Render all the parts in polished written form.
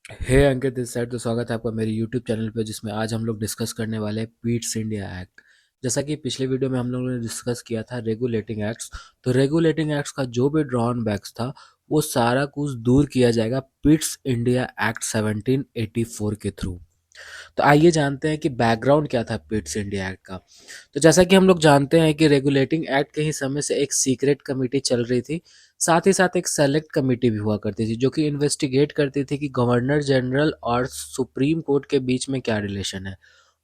Hey Ankit this side. तो स्वागत है आपका मेरे यूट्यूब चैनल पे, जिसमें आज हम लोग डिस्कस करने वाले हैं पीट्स इंडिया एक्ट। जैसा कि पिछले वीडियो में हम लोगों ने डिस्कस किया था रेगुलेटिंग एक्ट्स, तो रेगुलेटिंग एक्ट्स का जो भी ड्रॉन बैक्स था वो सारा कुछ दूर किया जाएगा पीट्स इंडिया एक्ट 1784 के थ्रू। तो आइए जानते हैं कि बैकग्राउंड क्या था पिट्स इंडिया एक्ट का। तो जैसा कि हम लोग जानते हैं कि रेगुलेटिंग एक्ट के ही समय से एक सीक्रेट कमेटी चल रही थी, साथ ही साथ एक सेलेक्ट कमेटी भी हुआ करती थी जो कि इन्वेस्टिगेट करती थी कि गवर्नर जनरल और सुप्रीम कोर्ट के बीच में क्या रिलेशन है।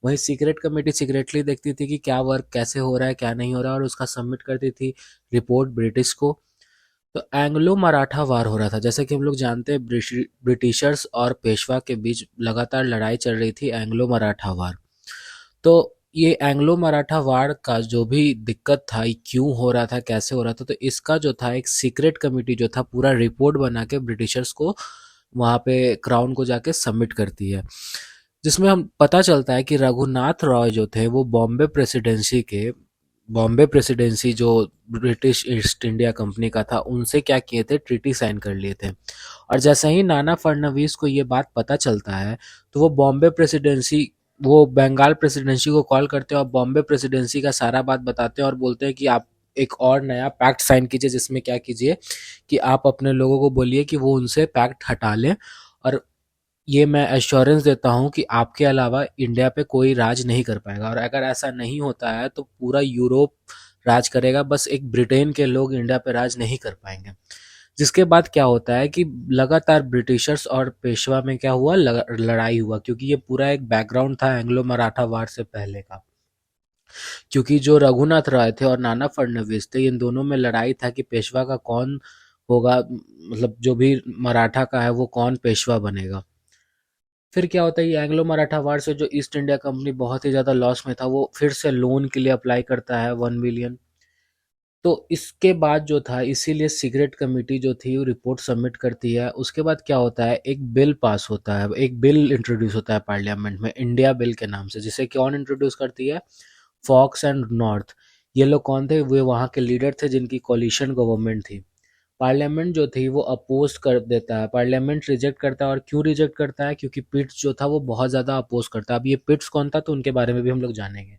वहीं सीक्रेट कमेटी सीक्रेटली देखती थी कि क्या वर्क कैसे हो रहा है क्या नहीं हो रहा है, और उसका सबमिट करती थी रिपोर्ट ब्रिटिश को। तो एंग्लो मराठा वार हो रहा था, जैसे कि हम लोग जानते हैं ब्रिटिशर्स और पेशवा के बीच लगातार लड़ाई चल रही थी, एंग्लो मराठा वार। तो ये एंग्लो मराठा वार का जो भी दिक्कत था, ये क्यों हो रहा था कैसे हो रहा था, तो इसका जो था एक सीक्रेट कमेटी जो था पूरा रिपोर्ट बना के ब्रिटिशर्स को वहाँ पे क्राउन को जाके सबमिट करती है, जिसमें हम पता चलता है कि रघुनाथ रॉय जो थे वो बॉम्बे प्रेसिडेंसी जो ब्रिटिश ईस्ट इंडिया कंपनी का था उनसे क्या किए थे, ट्रीटी साइन कर लिए थे। और जैसे ही नाना फडणवीस को ये बात पता चलता है तो वो बंगाल प्रेसिडेंसी को कॉल करते हैं और बॉम्बे प्रेसिडेंसी का सारा बात बताते हैं और बोलते हैं कि आप एक और नया पैक्ट साइन कीजिए, जिसमें क्या कीजिए कि आप अपने लोगों को बोलिए कि वो उनसे पैक्ट हटा लें, और ये मैं एश्योरेंस देता हूँ कि आपके अलावा इंडिया पे कोई राज नहीं कर पाएगा। और अगर ऐसा नहीं होता है तो पूरा यूरोप राज करेगा, बस एक ब्रिटेन के लोग इंडिया पे राज नहीं कर पाएंगे। जिसके बाद क्या होता है कि लगातार ब्रिटिशर्स और पेशवा में क्या हुआ, लड़ाई हुआ, क्योंकि ये पूरा एक बैकग्राउंड था एंग्लो मराठा वार से पहले का। क्योंकि जो रघुनाथ राय थे और नाना फडणवीस थे, इन दोनों में लड़ाई था कि पेशवा का कौन होगा, मतलब जो भी मराठा का है वो कौन पेशवा बनेगा। फिर क्या होता है, ये एंग्लो मराठा वार से जो ईस्ट इंडिया कंपनी बहुत ही ज़्यादा लॉस में था, वो फिर से लोन के लिए अप्लाई करता है 1 बिलियन। तो इसके बाद जो था, इसीलिए सीक्रेट कमेटी जो थी वो रिपोर्ट सबमिट करती है। उसके बाद क्या होता है, एक बिल पास होता है, एक बिल इंट्रोड्यूस होता है पार्लियामेंट में इंडिया बिल के नाम से, जिसे कौन इंट्रोड्यूस करती है, फॉक्स एंड नॉर्थ। ये लोग कौन थे, वे वहाँ के लीडर थे जिनकी कोलिशन गवर्नमेंट थी। पार्लियामेंट जो थी वो अपोज कर देता है, पार्लियामेंट रिजेक्ट करता है। और क्यों रिजेक्ट करता है, क्योंकि पिट्स जो था वो बहुत ज़्यादा अपोज करता है। अब ये पिट्स कौन था, तो उनके बारे में भी हम लोग जानेंगे।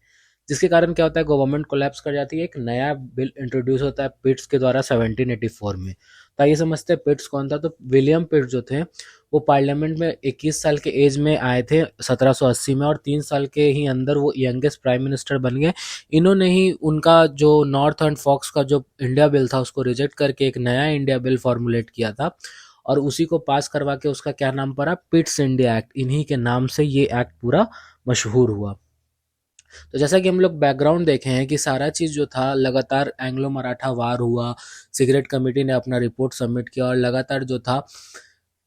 जिसके कारण क्या होता है, गवर्नमेंट कोलैप्स कर जाती है, एक नया बिल इंट्रोड्यूस होता है पिट्स के द्वारा 1784 में। तो ये समझते हैं पिट्स कौन था। तो विलियम पिट्स जो थे वो पार्लियामेंट में 21 साल के एज में आए थे 1780 में, और 3 साल के ही अंदर वो यंगेस्ट प्राइम मिनिस्टर बन गए। इन्होंने ही उनका जो नॉर्थ एंड फॉक्स का जो इंडिया बिल था उसको रिजेक्ट करके एक नया इंडिया बिल फॉर्मुलेट किया था, और उसी को पास करवा के उसका क्या नाम पड़ा, पिट्स इंडिया एक्ट। इन्हीं के नाम से ये एक्ट पूरा मशहूर हुआ। तो जैसा कि हम लोग बैकग्राउंड देखे हैं कि सारा चीज़ जो था, लगातार एंग्लो मराठा वार हुआ, सीक्रेट कमेटी ने अपना रिपोर्ट सबमिट किया, और लगातार जो था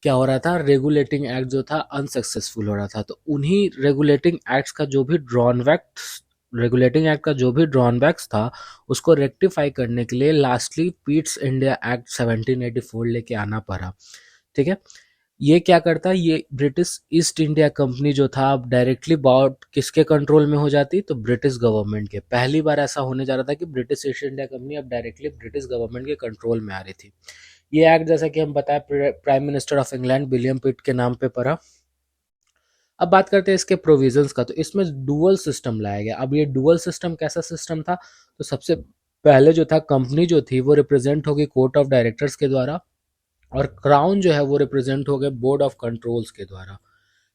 क्या हो रहा था, रेगुलेटिंग एक्ट जो था अनसक्सेसफुल हो रहा था। तो उन्हीं रेगुलेटिंग एक्ट का जो भी ड्रॉनबैक्स था उसको रेक्टिफाई करने के लिए लास्टली पीट्स इंडिया एक्ट 1784 लेके आना पड़ा। ठीक है। ये क्या करता है, ये ब्रिटिश ईस्ट इंडिया कंपनी जो था अब डायरेक्टली बाउट किसके कंट्रोल में हो जाती, तो ब्रिटिश गवर्नमेंट के। पहली बार ऐसा होने जा रहा था कि ब्रिटिश ईस्ट इंडिया कंपनी अब डायरेक्टली ब्रिटिश गवर्नमेंट के कंट्रोल में आ रही थी। ये एक्ट जैसा कि हम बताए prime minister of England William पिट के नाम पे पड़ा। अब बात करते हैं इसके प्रोविजंस का। तो इसमें डुअल सिस्टम लाया गया। अब ये डुअल सिस्टम कैसा सिस्टम था, तो सबसे पहले जो था, कंपनी जो थी वो रिप्रेजेंट होगी कोर्ट ऑफ डायरेक्टर्स के द्वारा, और क्राउन जो है वो रिप्रेजेंट हो गए बोर्ड ऑफ कंट्रोल्स के द्वारा।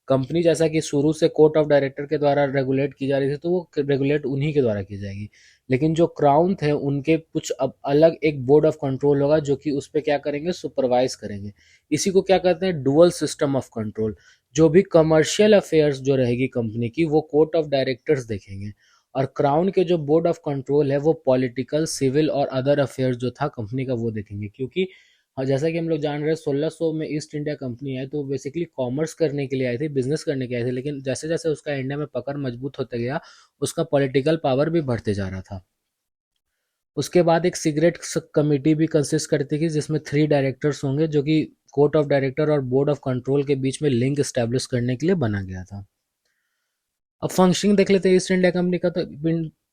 कंपनी जैसा कि शुरू से कोर्ट ऑफ डायरेक्टर के द्वारा रेगुलेट की जा रही थी, तो वो रेगुलेट उन्हीं के द्वारा की जाएगी। लेकिन जो क्राउन थे उनके कुछ अब अलग एक बोर्ड ऑफ कंट्रोल होगा जो कि उस पर क्या करेंगे, सुपरवाइज करेंगे। इसी को क्या कहते हैं, डुअल सिस्टम ऑफ कंट्रोल। जो भी कमर्शियल अफेयर्स जो रहेगी कंपनी की, वो कोर्ट ऑफ डायरेक्टर्स देखेंगे, और क्राउन के जो बोर्ड ऑफ कंट्रोल है वो पॉलिटिकल, सिविल और अदर अफेयर्स जो था कंपनी का वो देखेंगे। क्योंकि हाँ, जैसा कि हम लोग जान रहे हैं 1600 में ईस्ट इंडिया कंपनी है, तो बेसिकली कॉमर्स करने के लिए आई थी, बिजनेस करने के लिए आई थी। लेकिन जैसे जैसे उसका इंडिया में पकड़ मजबूत होता गया, उसका पॉलिटिकल पावर भी बढ़ते जा रहा था। उसके बाद एक सीक्रेट कमेटी भी कंसिस्ट करती थी, जिसमें 3 डायरेक्टर्स होंगे, जो कि कोर्ट ऑफ डायरेक्टर और बोर्ड ऑफ कंट्रोल के बीच में लिंक स्टैब्लिश करने के लिए बना गया था। अब फंक्शनिंग देख लेते हैं ईस्ट इंडिया कंपनी का। तो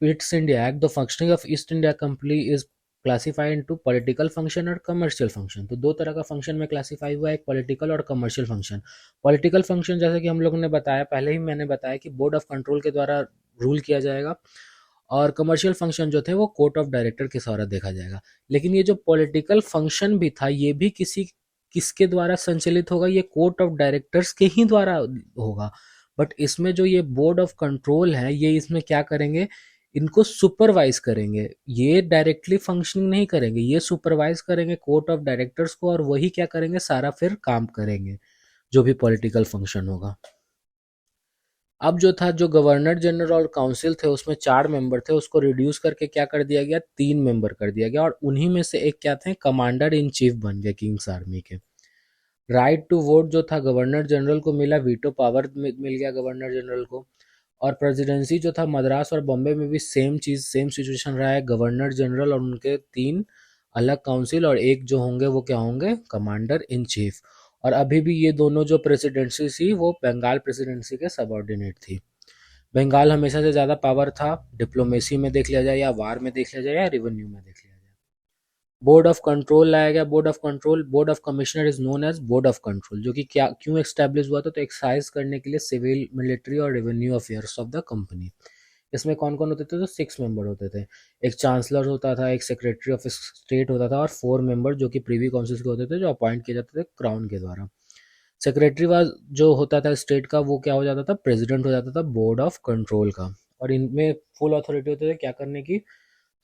it's India act, the functioning of east India company is classify into political function और कमर्शियल फंक्शन। तो दो तरह का फंक्शन में क्लासीफाई हुआ है, एक पॉलिटिकल और कमर्शियल फंक्शन। पॉलिटिकल फंक्शन जैसे कि हम लोगों ने बताया, पहले ही मैंने बताया कि बोर्ड ऑफ कंट्रोल के द्वारा रूल किया जाएगा, और कमर्शियल फंक्शन जो थे वो कोर्ट ऑफ डायरेक्टर के सहारा देखा जाएगा। लेकिन ये जो पॉलिटिकल फंक्शन भी था, ये भी किसके द्वारा संचालित होगा, ये कोर्ट ऑफ डायरेक्टर्स के ही द्वारा होगा। बट इसमें जो ये बोर्ड ऑफ कंट्रोल है, ये इसमें क्या करेंगे, इनको सुपरवाइज करेंगे। ये डायरेक्टली फंक्शनिंग नहीं करेंगे, ये सुपरवाइज करेंगे कोर्ट ऑफ डायरेक्टर्स को, और वही क्या करेंगे, सारा फिर काम करेंगे जो भी पॉलिटिकल फंक्शन होगा। अब जो था, जो गवर्नर जनरल और काउंसिल थे उसमें 4 मेंबर थे, उसको रिड्यूस करके क्या कर दिया गया, 3 मेंबर कर दिया गया, और उन्हीं में से एक क्या थे, कमांडर इन चीफ बन गए किंग्स आर्मी के। राइट टू वोट जो था गवर्नर जनरल को मिला, वीटो पावर मिल गया गवर्नर जनरल को। और प्रेसिडेंसी जो था मद्रास और बॉम्बे में भी सेम चीज, सेम सिचुएशन रहा है, गवर्नर जनरल और उनके 3 अलग काउंसिल, और एक जो होंगे वो क्या होंगे, कमांडर इन चीफ। और अभी भी ये दोनों जो प्रेसिडेंसी थी वो बंगाल प्रेसिडेंसी के सबऑर्डिनेट थी। बंगाल हमेशा से ज़्यादा पावर था, डिप्लोमेसी में देख लिया जाए, या वार में देख लिया जाए, या रेवेन्यू में देख लिया जाए। बोर्ड ऑफ कंट्रोल लाया गया। Board of control, board of commissioner is known as board of control, जो कि क्या क्यों एक्स्टैब्लिश हुआ था, तो एक्साइज करने के लिए सिविल, मिलिट्री और revenue affairs of the company. इसमें कौन कौन होते थे, तो 6 मेंबर होते थे। एक चांसलर होता था, एक सेक्रेटरी ऑफ स्टेट होता था, और 4 मेंबर जो कि प्रीवी काउंसिल के होते थे, जो अपॉइंट किए जाते थे क्राउन के द्वारा। सेक्रेटरी वाज जो होता था स्टेट का, वो क्या हो जाता था, प्रेसिडेंट हो जाता था बोर्ड ऑफ कंट्रोल का। और इनमें फुल अथॉरिटी होती थी क्या करने की,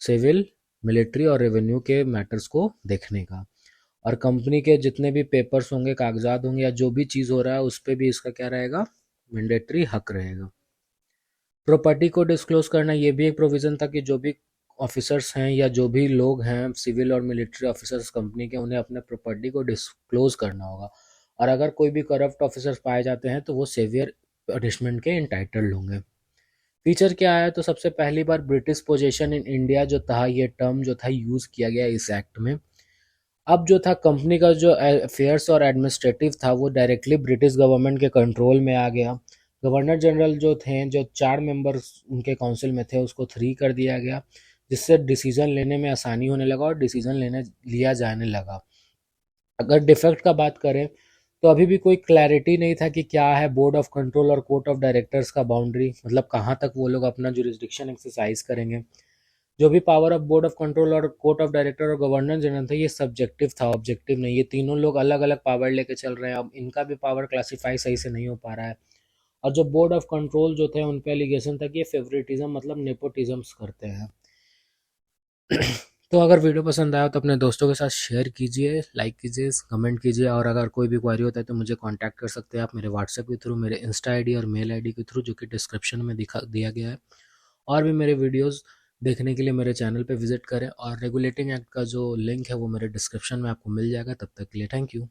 सिविल, मिलिट्री और रेवेन्यू के मैटर्स को देखने का। और कंपनी के जितने भी पेपर्स होंगे, कागजात होंगे, या जो भी चीज़ हो रहा है उस पर भी इसका क्या रहेगा, मैंडेटरी हक रहेगा। प्रॉपर्टी को डिस्क्लोज करना, ये भी एक प्रोविज़न था कि जो भी ऑफिसर्स हैं या जो भी लोग हैं सिविल और मिलिट्री ऑफिसर्स कंपनी के, उन्हें अपने प्रॉपर्टी को डिस्क्लोज करना होगा। और अगर कोई भी करप्ट ऑफिसर्स पाए जाते हैं तो वो सेवियर पनिशमेंट के इंटाइटल्ड होंगे। फीचर क्या है, तो सबसे पहली बार ब्रिटिश पोजेशन इन इंडिया जो था, ये टर्म जो था यूज़ किया गया इस एक्ट में। अब जो था कंपनी का जो अफेयर्स और एडमिनिस्ट्रेटिव था वो डायरेक्टली ब्रिटिश गवर्नमेंट के कंट्रोल में आ गया। गवर्नर जनरल जो थे, जो 4 मेंबर्स उनके काउंसिल में थे, उसको 3 कर दिया गया, जिससे डिसीजन लेने में आसानी होने लगा और डिसीजन लेने लिया जाने लगा। अगर डिफेक्ट का बात करें तो अभी भी कोई क्लैरिटी नहीं था कि क्या है बोर्ड ऑफ कंट्रोल और कोर्ट ऑफ डायरेक्टर्स का बाउंड्री, मतलब कहाँ तक वो लोग अपना जुरिस्डिक्शन एक्सरसाइज करेंगे। जो भी power of board of control और कोर्ट ऑफ डायरेक्टर और गवर्नर जनरल था, ये सब्जेक्टिव था, ऑब्जेक्टिव नहीं। ये तीनों लोग अलग अलग पावर लेके चल रहे हैं, अब इनका भी पावर क्लासीफाई सही से नहीं हो पा रहा है। और जो बोर्ड ऑफ कंट्रोल जो थे, उन पे एलिगेशन था कि ये फेवरेटिज्म मतलब नेपोटिज्म्स करते हैं। तो अगर वीडियो पसंद आया तो अपने दोस्तों के साथ शेयर कीजिए, लाइक कीजिए, कमेंट कीजिए, और अगर कोई भी क्वेरी होता है तो मुझे कांटेक्ट कर सकते हैं आप मेरे व्हाट्सएप के थ्रू, मेरे इंस्टा आईडी और मेल आईडी के थ्रू, जो कि डिस्क्रिप्शन में दिया गया है। और भी मेरे वीडियोस देखने के लिए मेरे चैनल पे विजिट करें, और रेगुलेटिंग एक्ट का जो लिंक है वो मेरे डिस्क्रिप्शन में आपको मिल जाएगा। तब तक के लिए थैंक यू।